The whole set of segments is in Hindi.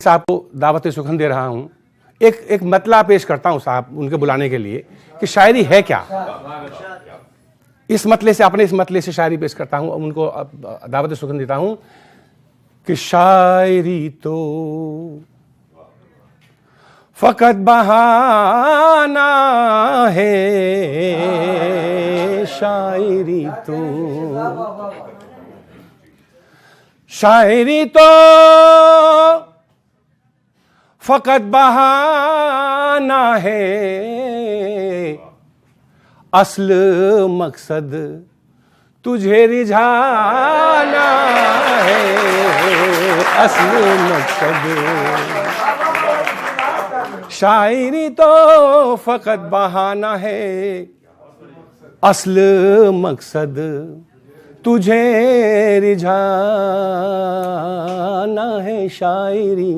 साहब को दावत सुखन दे रहा हूँ। एक मतला पेश करता हूँ साहब उनके बुलाने के लिए कि शायरी है क्या। इस मतले से अपने इस मतले से शायरी पेश करता हूँ, उनको दावत सुखन देता हूँ कि शायरी तो फकत बहाना है, शायरी तो फकत बहाना है, असल मकसद तुझे रिझाना है, असल मकसद। शायरी तो फकत बहाना है, असल मकसद तुझे रिझाना है, शायरी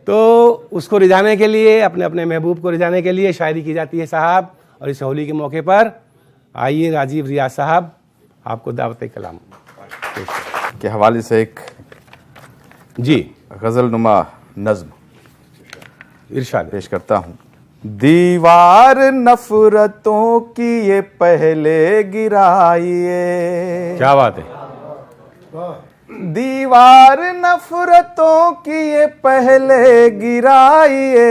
तो उसको रिझाने के लिए, अपने अपने महबूब को रिझाने के लिए शायरी की जाती है साहब। और इस होली के मौके पर आइए राजीव रियाज साहब, आपको दावत कलाम के हवाले से एक जी गजल नुमा नज्म इरशाद पेश करता हूँ। दीवार नफरतों की ये पहले गिराइए। क्या बात है। दीवार नफरतों की ये पहले गिराइए,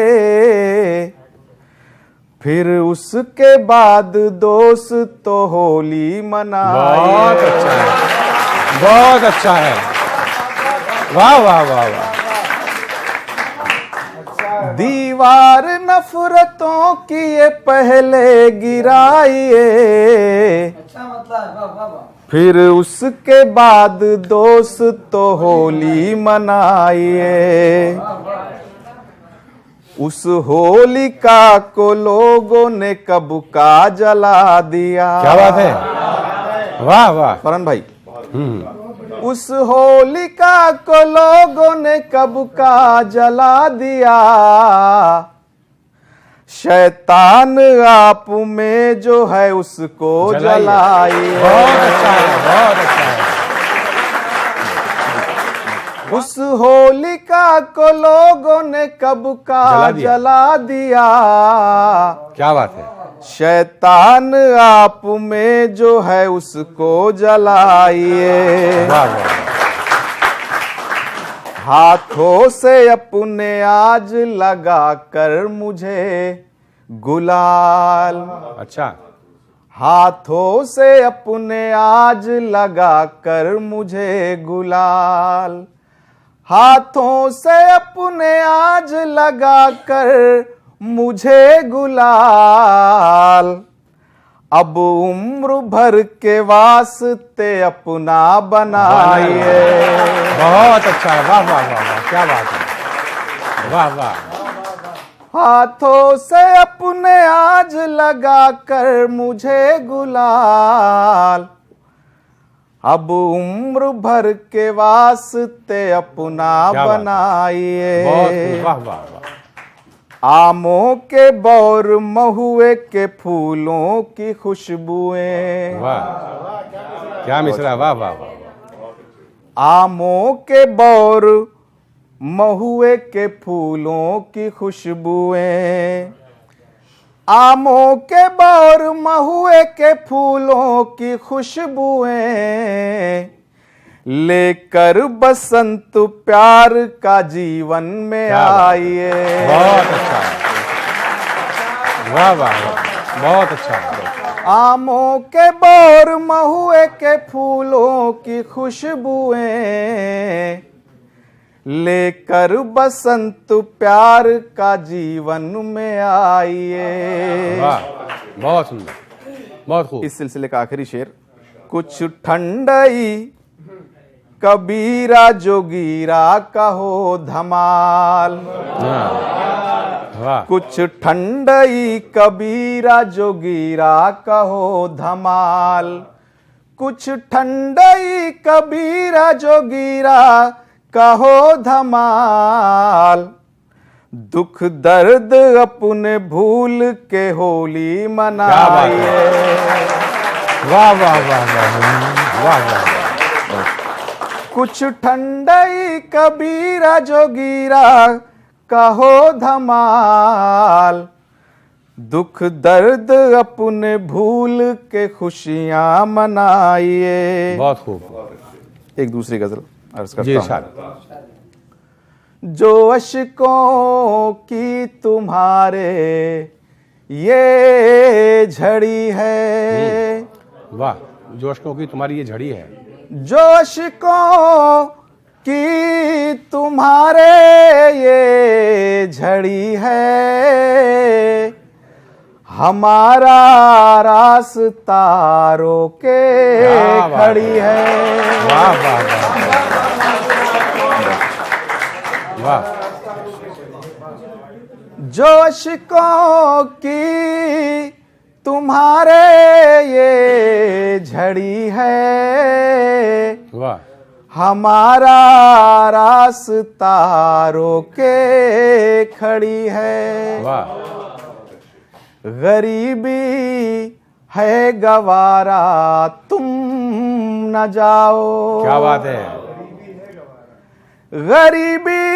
फिर उसके बाद दोस्त तो होली मनाइए। बहुत अच्छा है, बहुत अच्छा है, वाह वाह वाह वाह। दीवार नफरतों की ये पहले गिराइए, फिर उसके बाद दोस्त तो होली मनाइए। उस होलिका को लोगों ने कब का जला दिया। क्या बात है, वाह वाह फरहान भाई। उस होलिका को लोगों ने कब का जला दिया। शैतान आप में जो है उसको जलाइए। बहुत अच्छा है, बहुत अच्छा है। उस होलिका को लोगों ने कब का जला दिया। क्या बात है। शैतान आप में जो है उसको जलाइए। वाह वाह। हाथों से अपने आज लगा कर मुझे गुलाल। अच्छा। हाथों से अपने आज लगा कर मुझे गुलाल। हाथों से अपने आज लगा कर मुझे गुलाल। अब उम्र भर के वास्ते अपना बनाइए। बहुत अच्छा है, वाह वाह वाह वाह, क्या बात है, वाह वाह। हाथों से अपने आज लगा कर मुझे गुलाल। अब उम्र भर के वास्ते अपना बनाइए। वाह वाह वाह। आमों के बौर महुए के फूलों की खुशबुएं। वाह क्या मिसरा, वाह वाह वाह। आमों के बौर महुए के फूलों की खुशबुएं। आमों के बौर महुए के फूलों की खुशबुएं, लेकर बसंत प्यार का जीवन में आइए। बहुत अच्छा है, वाह वाह वाह, बहुत अच्छा है। आमों के बौर महुए के फूलों की खुशबुएं, लेकर बसंत प्यार का जीवन में आइए। वाह बहुत सुंदर, बहुत खूब। इस सिलसिले का आखिरी शेर। कुछ ठंडई कबीरा जोगीरा कहो धमाल। वाह। कुछ ठंडई कबीरा जोगीरा कहो धमाल। कुछ ठंडई कबीरा जोगीरा कहो धमाल। दुख दर्द अपने भूल के होली मनाइए। वाह वाह वाह वाह वाह वाह। कुछ ठंडई कबीरा जोगीरा कहो धमाल, दुख दर्द अपने भूल के खुशियां मनाइए। बहुत खूब। एक दूसरी गजल अर्ज जी करता हूं। इरशाद। जो अश्कों की तुम्हारे ये झड़ी है, वाह, जो अश्कों की तुम्हारी ये झड़ी है, जो अश्कों की तुम्हारे ये झड़ी है, हमारा रास्ता रोके क्या बात खड़ी है। वाह वाह वाह वाह। जो अश्कों की तुम्हारे ये झड़ी है, वाह, हमारा रास्ता रोके खड़ी है। वाह, गरीबी है गवारा तुम न जाओ। क्या बात है। गरीबी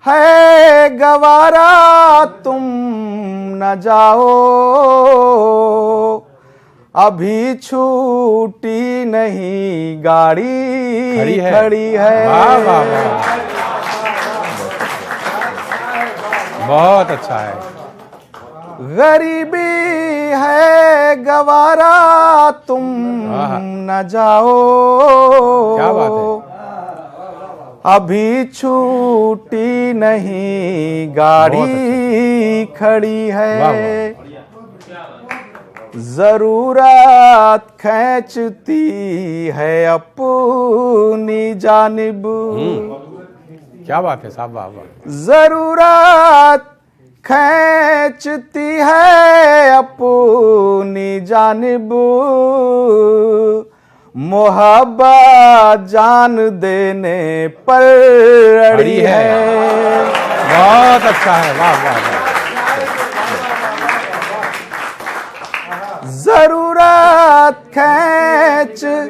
है गवारा तुम न जाओ, अभी छूटी नहीं गाड़ी खड़ी है। वाह वाह वाह, बहुत अच्छा है। गरीबी है गवारा तुम न जाओ, क्या बात है। अभी छूटी नहीं गाड़ी खड़ी है। जरूरत खींचती है अपनी जानिब। क्या बात है साहब, वाह वाह। जरूरत खींचती है अपनी जानिब, मोहब्बत जान देने पर अड़ी है। बहुत अच्छा है, वाह वाह वाह। जरूरत खींचती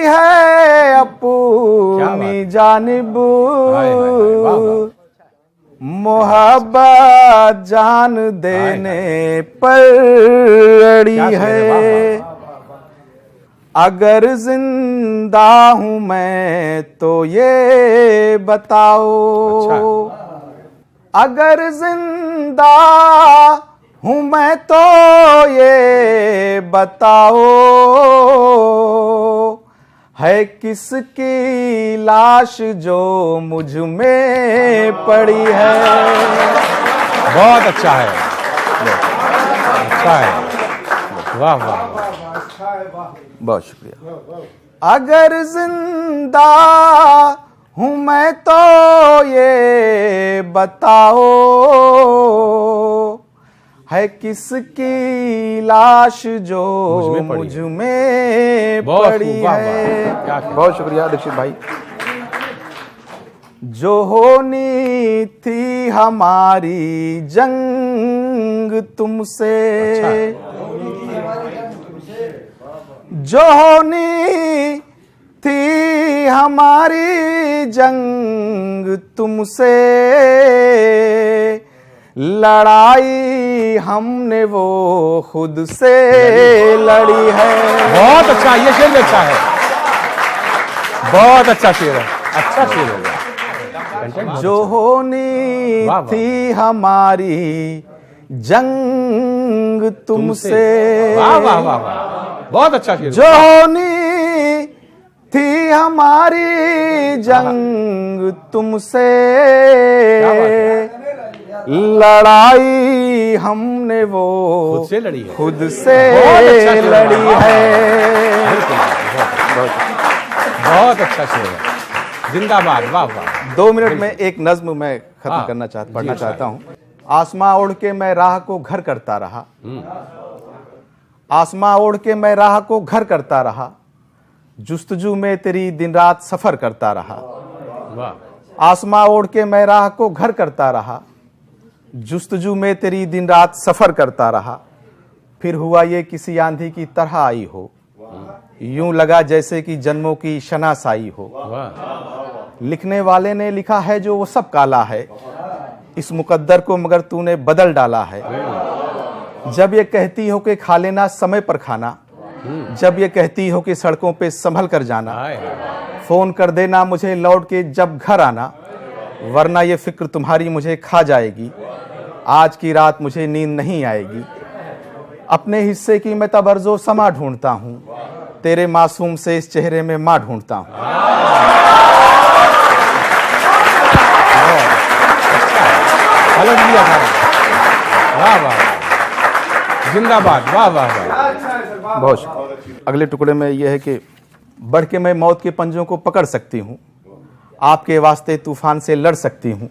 है अपनी जानिब, मोहब्बत जान देने पर अड़ी है। अगर जिंदा हूं मैं तो ये बताओ, अगर जिंदा हूं मैं तो ये बताओ, है किसकी लाश जो मुझ में पड़ी है। बहुत अच्छा है, अच्छा है, वाह वाह, बहुत शुक्रिया। अगर जिंदा हूं मैं तो ये बताओ, है किसकी लाश जो मुझ में पड़ी है। बहुत शुक्रिया दीक्षित भाई। जो होनी थी हमारी जंग तुमसे, जो होनी थी हमारी जंग तुमसे, लड़ाई हमने वो खुद से लड़ी है। बहुत अच्छा, ये शेर भी अच्छा है, बहुत अच्छा शेर है, अच्छा शेर है। जो होनी थी हमारी जंग तुमसे, वाह वाह वाह वाह, बहुत अच्छा शेर। जो होनी थी हमारी जंग तुमसे, लड़ाई हमने वो खुद से लड़ी है, खुद से अच्छा लड़ी है। बहुत अच्छा शेर है, जिंदाबाद, वाह वाह। 2 मिनट में एक नज्म मैं खत्म करना पढ़ना चाहता हूँ। आसमां ओढ़ के मैं राह को घर करता रहा, आसमां ओढ़ के मैं राह को घर करता रहा, जुस्तजू में तेरी दिन रात सफर करता रहा। वाह। आसमां ओढ़ के मैं राह को घर करता रहा, जुस्तजू में तेरी दिन रात सफर करता रहा। फिर हुआ ये किसी आंधी की तरह आई हो, यूं लगा जैसे कि जन्मों की शनासाई हो। वाह, लिखने वाले ने लिखा है जो वो सब काला है, इस मुकद्दर को मगर तूने बदल डाला है। जब ये कहती हो कि खा लेना समय पर खाना, जब ये कहती हो कि सड़कों पे संभल कर जाना, हाय, फोन कर देना मुझे लौट के जब घर आना, वरना ये फिक्र तुम्हारी मुझे खा जाएगी, आज की रात मुझे नींद नहीं आएगी। अपने हिस्से की मैं तबर्जो समा ढूंढता हूँ, तेरे मासूम से इस चेहरे में माँ ढूंढता हूँ। अलग लिया था। वाह वाह, जिंदाबाद, वाह वाह वाह। बहुत शुक्रिया। अगले टुकड़े में यह है कि बढ़ के मैं मौत के पंजों को पकड़ सकती हूँ, आपके वास्ते तूफान से लड़ सकती हूँ।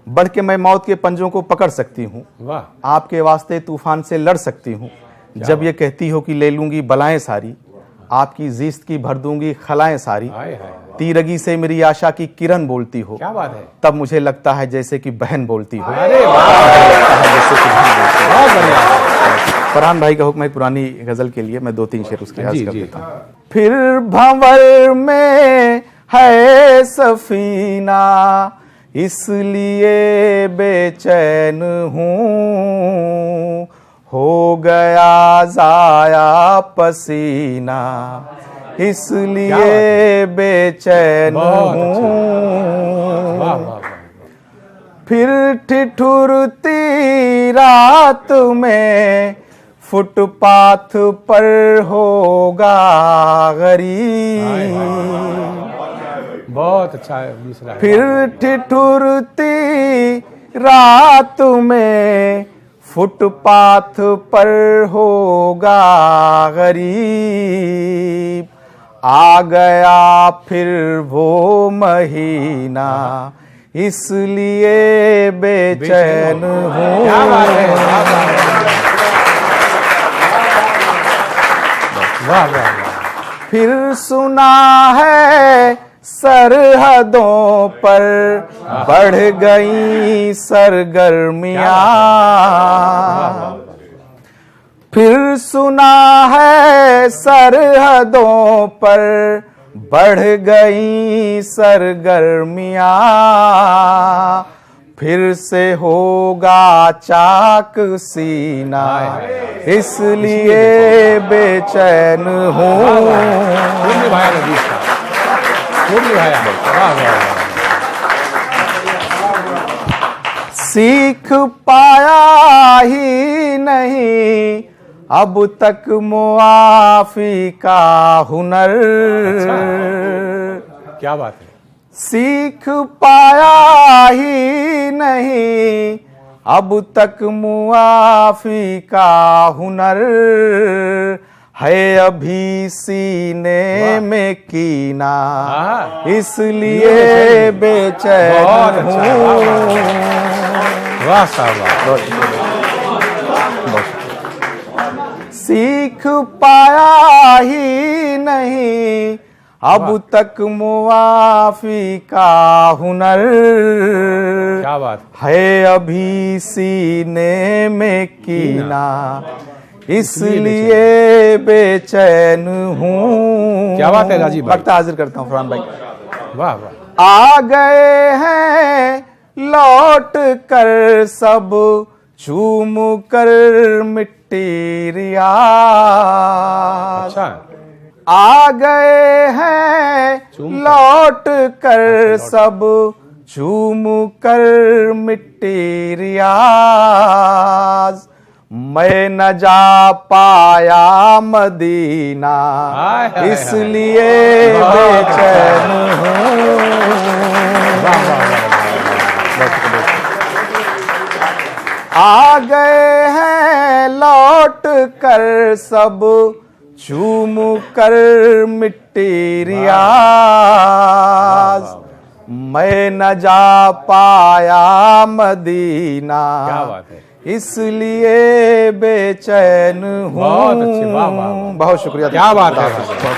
बढ़ के मैं मौत के पंजों को पकड़ सकती हूँ, वाह, आपके वास्ते तूफान से लड़ सकती हूँ। जब ये कहती हो कि ले लूंगी बलाएं सारी, आपकी जीस्त की भर दूंगी खलाएं सारी। हाय हाय, तीरगी से मेरी आशा की किरण बोलती हो, क्या बात है। तब मुझे लगता है जैसे कि बहन बोलती हो। अरे वाह, जैसे कि बहन बोलती हो। बहुत बढ़िया। फरहान भाई का हुक्म है पुरानी गजल के लिए, मैं 2-3 शेर उसके जी, याद कर जी। देता हूँ। फिर भंवर में है सफीना, इसलिए बेचैन हूँ, हो गया जाया पसीना, इसलिए बेचैन बहुत हूँ। वाह वाह वाह, फिर ठिठुरती रात में फुटपाथ पर होगा गरीब। बहुत अच्छा मिसरा है। फिर ठिठुरती रात में फुटपाथ पर होगा गरीब। आ गया फिर वो महीना, इसलिए बेचैन हूँ। क्या बात है, क्या बात है। वाह वाह वाह, फिर सुना है सरहदों पर बढ़ गई सरगर्मियां। फिर सुना है सरहदों पर बढ़ गई सरगर्मियां। फिर से होगा चाक सीना, इसलिए बेचैन हूँ। खूब निभाया रजीश का, खूब निभाया। वाह वाह वाह, सीख पाया ही नहीं अब तक मुआफी का हुनर। क्या बात है। सीख पाया ही नहीं अब तक मुआफी का हुनर। है अभी सीने में कीना, इसलिए बेचैन हूँ। वाह साहब, सीख पाया ही नहीं अब तक मुआफी का हुनर। क्या बात है अभी सीने में कीना, इसलिए बेचैन हूँ। क्या बात है राजीव भाई। वक्त हाजिर करता हूँ फरहान भाई। वाह वाह, आ गए हैं लौट कर सब चूम कर मिट्टी रियाज। अच्छा, आ गए हैं लौट कर सब चूम कर मिट्टी रियाज। मैं न जा पाया मदीना, हाय, हाय, इसलिए बेचैन हूँ। आ गए हैं लौट कर सब चूम कर मिट्टी रियाज। मैं न जा पाया मदीना, क्या बात है। इसलिए बेचैन हूँ। बहुत अच्छी, वाह वाह वाह। बहुत शुक्रिया। क्या बात है।